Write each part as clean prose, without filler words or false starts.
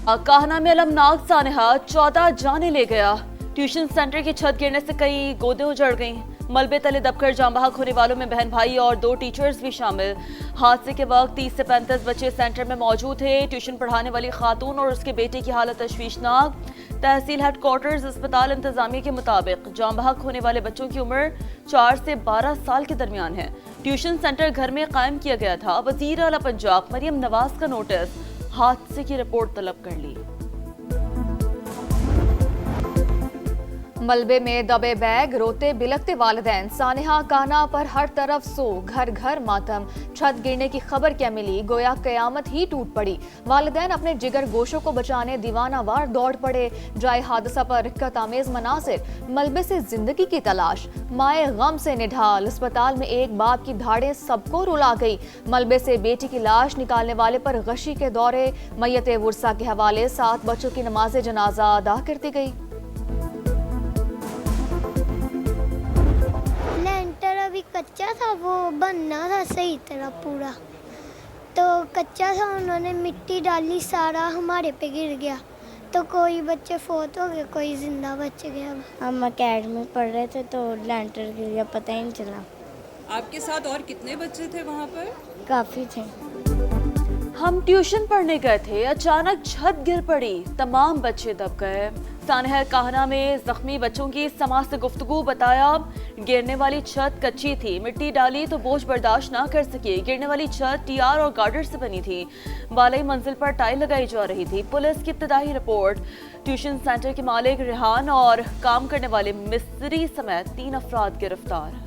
काहना में अलमनाक सानहा 14 जाने ले गया। ट्यूशन सेंटर की छत गिरने से कई गोदे उजड़ गईं। मलबे तले दबकर जान बहक होने वालों में बहन भाई और 2 टीचर्स भी शामिल। हादसे के वक्त 30 से 35 बच्चे सेंटर में मौजूद थे। ट्यूशन पढ़ाने वाली खातून और उसके बेटे की हालत तशवीशनाक। तहसील हेडक्वार्टर्स अस्पताल इंतजामिया के मुताबिक जान बहक होने वाले बच्चों की उम्र 4 से 12 साल के दरमियान है। ट्यूशन सेंटर घर में कायम किया गया था। वजीर आला पंजाब मरियम नवाज का नोटिस, हादसे की रिपोर्ट तलब कर ली। मलबे में दबे बैग, रोते बिलखते वालिदैन। सानेहा काना पर हर तरफ सो, घर घर मातम। छत गिरने की खबर क्या मिली, गोया कयामत ही टूट पड़ी। वालिदैन अपने जिगर गोशों को बचाने दीवानावार दौड़ पड़े। जाए हादसा पर रिक्कत आमेज मनासिर, मलबे से जिंदगी की तलाश। माए गम से निढाल, अस्पताल में एक बाप की धाड़े सबको रुला गई। मलबे से बेटी की लाश निकालने वाले पर गशी के दौरे। मैयत वुरसा के हवाले 7 बच्चों की नमाज जनाजा अदा कर दी गई। अभी कच्चा था, वो बनना था सही तरह पूरा, तो कच्चा था, उन्होंने मिट्टी डाली, सारा हमारे पे गिर गया, तो कोई बच्चे फोत हो गए, कोई जिंदा बच गया। हम अकेडमी पढ़ रहे थे तो लेंटर गिर गया, पता ही नहीं चला। आपके साथ और कितने बच्चे थे वहाँ पर? काफ़ी थे। हम ट्यूशन पढ़ने गए थे, अचानक छत गिर पड़ी, तमाम बच्चे दब गए। सानहा काहना में जख्मी बच्चों की समाज से गुफ्तगू, बताया गिरने वाली छत कच्ची थी, मिट्टी डाली तो बोझ बर्दाश्त ना कर सकी। गिरने वाली छत टीआर और गार्डर से बनी थी। बालई मंजिल पर टाइल लगाई जा रही थी। पुलिस की इब्तदाई रिपोर्ट, ट्यूशन सेंटर के मालिक रेहान और काम करने वाले मिस्त्री समेत 3 अफराद गिरफ्तार।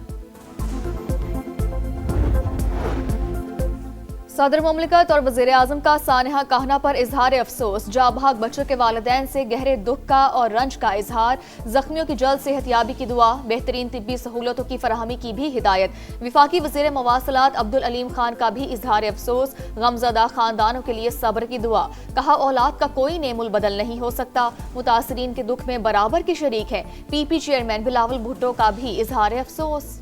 सदर मुमलिकत और वज़ीर आज़म का सानहा काहना पर इजहार अफसोस। जाबाग बच्चों के वालिदैन से गहरे दुख का और रंज का इजहार। जख्मियों की जल्द सेहतयाबी की दुआ, बेहतरीन तिब्बी सहूलतों की फराहमी की भी हिदायत। विफाकी वज़ीर मवासलात अब्दुल अलीम खान का भी इजहार अफसोस। गमज़दा खानदानों के लिए सब्र की दुआ। कहा औलाद का कोई नेमुल बदल नहीं हो सकता, मुतासरीन के दुख में बराबर की शरीक है। पीपी चेयरमैन बिलावल भुट्टो का भी इजहार अफसोस।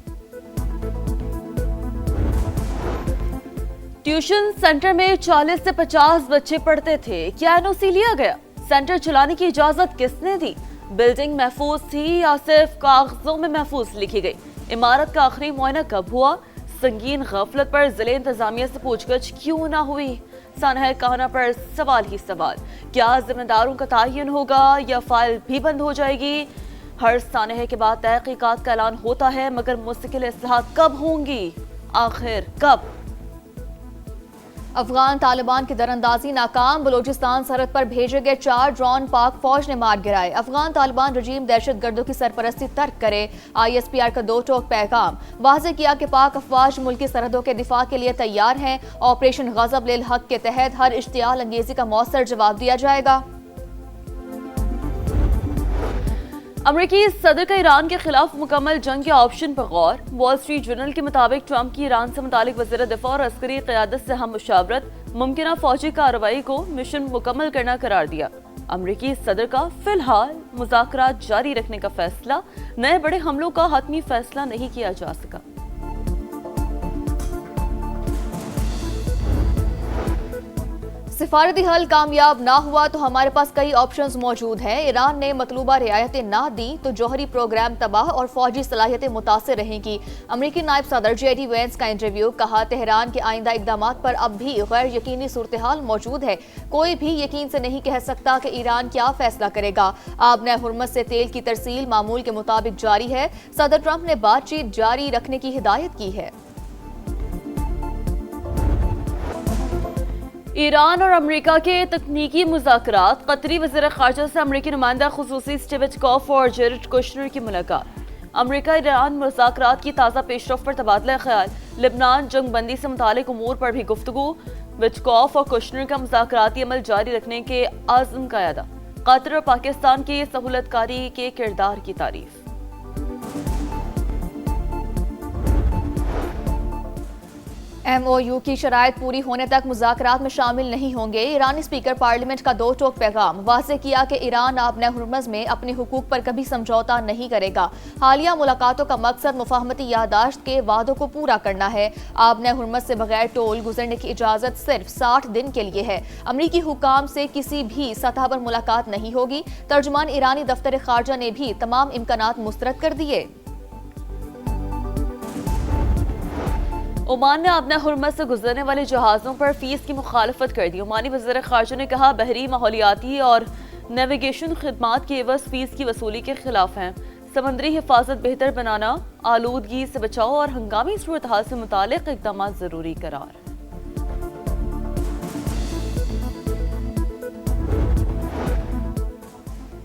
ट्यूशन सेंटर में 40 से 50 बच्चे पढ़ते थे। क्या एनओसी लिया गया? सेंटर चलाने की इजाजत किसने दी? बिल्डिंग महफूज थी या सिर्फ कागजों में महफूज लिखी गई? इमारत का आखिरी मुआयना कब हुआ? संगीन गफलत पर जिले इंतजामिया से पूछगछ क्यों ना हुई? सानहा काहना पर सवाल ही सवाल। क्या जिम्मेदारों का तायन होगा या फाइल भी बंद हो जाएगी? हर सानहे के बाद तहकीकात का ऐलान होता है, मगर मुस्तकिल इस्लाहात कब होंगी? आखिर कब? अफगान तालिबान की दरअंदाजी नाकाम। बलोचिस्तान सरहद पर भेजे गए 4 ड्रोन पाक फौज ने मार गिराए। अफगान तालिबान रजीम दहशत गर्दों की सरपरस्ती तर्क करे। ISPR का 2 टोक पैगाम। वाज़ेह किया कि पाक अफवाज मुल्की सरहदों के दिफा के लिए तैयार हैं। ऑपरेशन गज़ब लिल हक के तहत हर इश्तियाल अंगेजी का मौसर जवाब दिया जाएगा। अमरीकी सदर का ईरान के खिलाफ मुकम्मल जंग के ऑप्शन पर गौर। वॉल स्ट्रीट जर्नल के मुताबिक ट्रंप की ईरान से मुतालिक वज़ीर दिफा और अस्करी क़यादत से हम मुशावरत, मुमकिन फौजी कार्रवाई को मिशन मुकम्मल करना करार दिया। अमरीकी सदर का फिलहाल मुज़ाकरात जारी रखने का फैसला। नए बड़े हमलों का हतमी फैसला नहीं किया जा सका। सिफारती हल कामयाब ना हुआ तो हमारे पास कई ऑप्शंस मौजूद हैं। ईरान ने मतलूबा रियायतें ना दी तो जौहरी प्रोग्राम तबाह और फौजी सलाहियतें मुतासर रहेंगी। अमरीकी नायब सदर JD वेंस का इंटरव्यू। कहा तेहरान के आइंदा इकदामात पर अब भी गैर यकीनी सूरत हाल मौजूद है। कोई भी यकीन से नहीं कह सकता कि ईरान क्या फैसला करेगा। आबने हुर्मत से तेल की तरसील मामूल के मुताबिक जारी है। सदर ट्रंप ने बातचीत जारी रखने की हिदायत की है। ईरान और अमेरिका के तकनीकी मुज़ाकरात। कतरी वज़ीर ख़ारजा से अमरीकी नुमाइंदा खुसूसी स्टीव विटकॉफ और जेरेड कुशनर की मुलाकात। अमरीका ईरान मुज़ाकरात की ताज़ा पेशरफ पर तबादला ख्याल। लिबनान जंगबंदी से मुतालिक उमूर पर भी गुफ्तगू। विटकॉफ और कुशनर का मुज़ाकराती अमल जारी रखने के आज़म का अदा। कतर और पाकिस्तान की सहूलतकारी के किरदार की तारीफ। MOU की शराइत पूरी होने तक मुज़ाकरात में शामिल नहीं होंगे। ईरानी स्पीकर पार्लियामेंट का दो टोक पैगाम वाज़ेह किया कि ईरान आबने हुर्मज़ में अपने हुकूक पर कभी समझौता नहीं करेगा। हालिया मुलाकातों का मकसद मुफाहमती यादाश्त के वादों को पूरा करना है। आबने हुर्मज़ से बगैर टोल गुजरने की इजाज़त सिर्फ 60 दिन के लिए है। अमरीकी हुकाम से किसी भी सतह पर मुलाकात नहीं होगी। तर्जुमान ईरानी दफ्तर खारजा ने भी तमाम इम्कानात मुस्तरद कर दिए। ओमान ने आबना हुर्मज़ से गुजरने वाले जहाज़ों पर फीस की मुखालफत कर दी। ओमानी वज़ीर ख़ारजा ने कहा बहरी माहौलियाती और नेविगेशन खिदमात की एवज़ फीस की वसूली के खिलाफ हैं। समंदरी हिफाजत बेहतर बनाना, आलूदगी से बचाव और हंगामी सूरत हाल से मुतालिक इक़दाम ज़रूरी करार।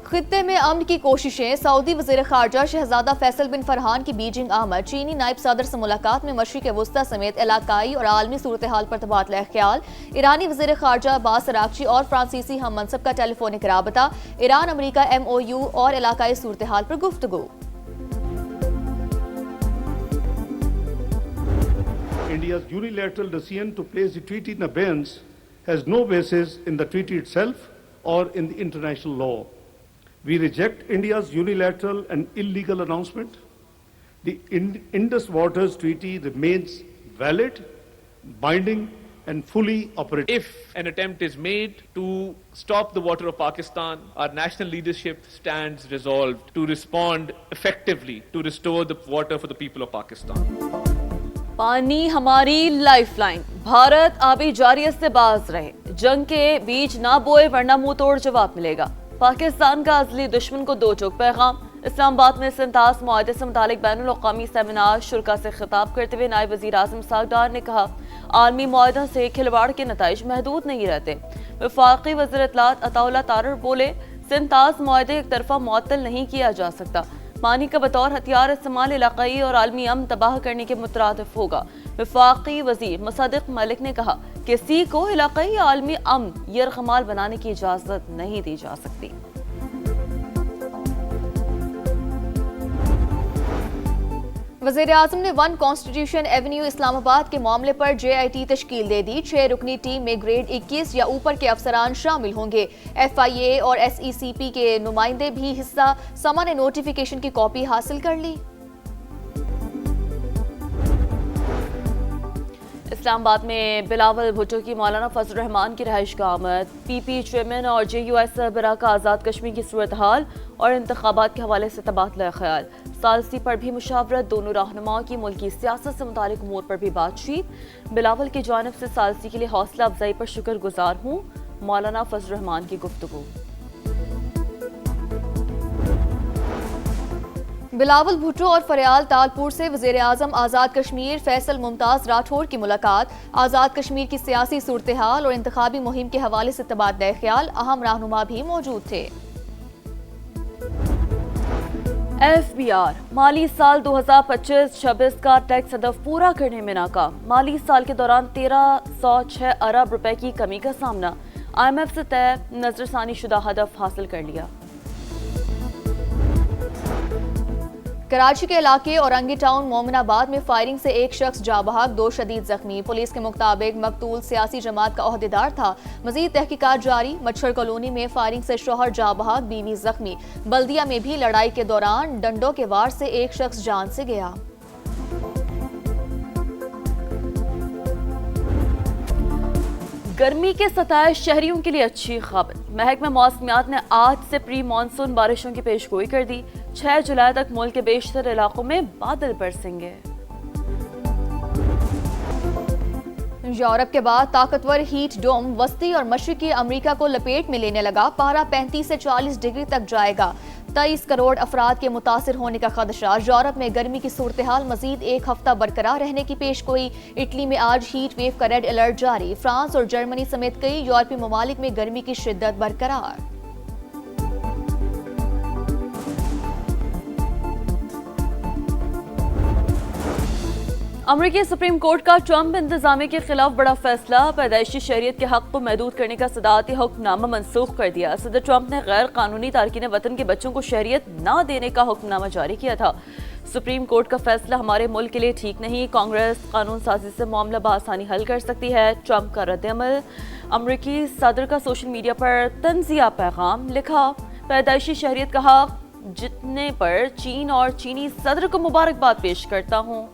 खित्ते में अमन की कोशिशें। सऊदी वज़ीर ख़ारजा शहजादा फैसल बिन फरहान की बीजिंग आमद। चीनी नायब सदर से मुलाकात में मशरिक़ वस्ता समेत इलाकाई और आलमी सूरत हाल पर तबादला ख्याल। ईरानी वज़ीर ख़ारजा अब्बास अरागची और फ्रांसीसी हम मनसब का टेलीफोनिक राबता। ईरान अमरीका MOU और इलाकाई सूरत हाल पर गुफ्तगू। India's unilateral decision to place the treaty in abeyance has no basis in the treaty itself or in the international law. We reject India's unilateral and illegal announcement. The Indus Waters Treaty remains valid, binding, and fully operative. If an attempt is made to stop the water of Pakistan, our national leadership stands resolved to respond effectively to restore the water for the people of Pakistan. पानी हमारी lifeline. Bharat आबी जारियत से बाज रहे, जंग के बीच ना बोए वरना मुंह तोड़ जवाब मिलेगा। पाकिस्तान का अजली दुश्मन को दो चौक पैगाम। इस्लामाबाद में संतास मुआहदे से मुतालिक बैनुल अक़वामी सेमिनार शुरा से खिताब करते हुए नायब वज़ीर आज़म इसहाक़ डार ने कहा आलमी मुआहदों से खिलवाड़ के नताइज महदूद नहीं रहते। वफाकी वज़ीर इत्तलात अताउल्लाह तारर बोले संतास मुआहदे एक तरफा मुअत्तल नहीं किया जा सकता। पानी का बतौर हथियार इस्तेमाल इलाकाई और आलमी अमन तबाह करने के मुतरादिफ होगा। वफाकी वज़ीर मुसद्दिक़ मलिक ने कहा किसी को इलाकाई आलमी अमन यरगमाल बनाने की इजाज़त नहीं दी जा सकती। वज़ीर आज़म ने वन कॉन्स्टिट्यूशन एवेन्यू इस्लामाबाद के मामले पर JIT तश्कील दे दी। 6 रुकनी टीम में ग्रेड 21 या ऊपर के अफसरान शामिल होंगे। FIA और SECP के नुमाइंदे भी हिस्सा। समा ने नोटिफिकेशन की कॉपी हासिल कर ली। इस्लामाबाद में बिलावल भुट्टो की मौलाना फजल रहमान की रहाइश का आमद। PP चेयरमैन और JUI सरबराह का आज़ाद कश्मीर की सूरत हाल और इंतखाबात के हवाले से तबादला ख्याल। सालसी पर भी मुशावरत। दोनों रहनुमाओं की मुल्की सियासत से मुतालिक उमूर पर भी बातचीत। बिलावल की जानिब से सालसी के लिए हौसला अफजाई पर शुक्रगुजार हूँ। मौलाना फजल रहमान की गुफ्तगू। बिलावल भुट्टो और फरियाल तालपुर से वज़ीर आज़म आज़ाद कश्मीर फैसल मुमताज़ राठौर की मुलाकात। आज़ाद कश्मीर की सियासी सूरत हाल और इंतखाबी मुहिम के हवाले से तबादला ख्याल। अहम रहनुमा भी मौजूद थे। FBR माली साल 2025-26 का टैक्स हदफ पूरा करने में नाकाम। माली साल के दौरान 1306 अरब रुपए की कमी का सामना। IMF से तय नजरसानी शुदा हदफ हासिल कर लिया। कराची के इलाके औरंगी टाउन मोमिनाबाद में फायरिंग से एक शख्स जाबहाक, 2 शदीद जख्मी। पुलिस के मुताबिक मकतूल सियासी जमात का ओहदेदार था। मजीद तहकीकात जारी। मच्छर कॉलोनी में फायरिंग से शोहर जाबहाक, बीवी जख्मी। बल्दिया में भी लड़ाई के दौरान डंडों के वार से एक शख्स जान से गया। गर्मी के सताए शहरियों के लिए अच्छी खबर। महकमा मौसमियात ने आज से प्री मानसून बारिशों की पेशगोई कर दी। 6 जुलाई तक मुल्क के बेशतर इलाकों में बादल बरसेंगे। यूरोप के बाद ताकतवर हीट डोम वस्ती और मशरिकी अमेरिका को लपेट में लेने लगा। पारा 35 से 40 डिग्री तक जाएगा। 23 करोड़ अफराद के मुतासिर होने का खदशा। यूरोप में गर्मी की सूरत हाल मजीद एक हफ्ता बरकरार रहने की पेशगोई। इटली में आज हीट वेव का रेड अलर्ट जारी। फ्रांस और जर्मनी समेत कई यूरोपीय ममालिक में गर्मी की शिद्दत बरकरार। अमरीकी सुप्रीम कोर्ट का ट्रंप इंतजामिया के खिलाफ बड़ा फैसला। पैदाइशी शरीयत के हक को महदूद करने का सदारती हुक्मनामा मनसूख कर दिया। सदर ट्रंप ने गैर कानूनी तारकीन वतन के बच्चों को शहरियत न देने का हुक्मनामा जारी किया था। सुप्रीम कोर्ट का फैसला हमारे मुल्क के लिए ठीक नहीं, कांग्रेस कानून साजी से मामला बआसानी हल कर सकती है। ट्रंप का रद्द-ए-अमल। अमरीकी सदर का सोशल मीडिया पर तंजिया पैगाम लिखा। पैदाइशी शहरियत का हक जीतने पर चीन और चीनी सदर को मुबारकबाद पेश करता हूँ।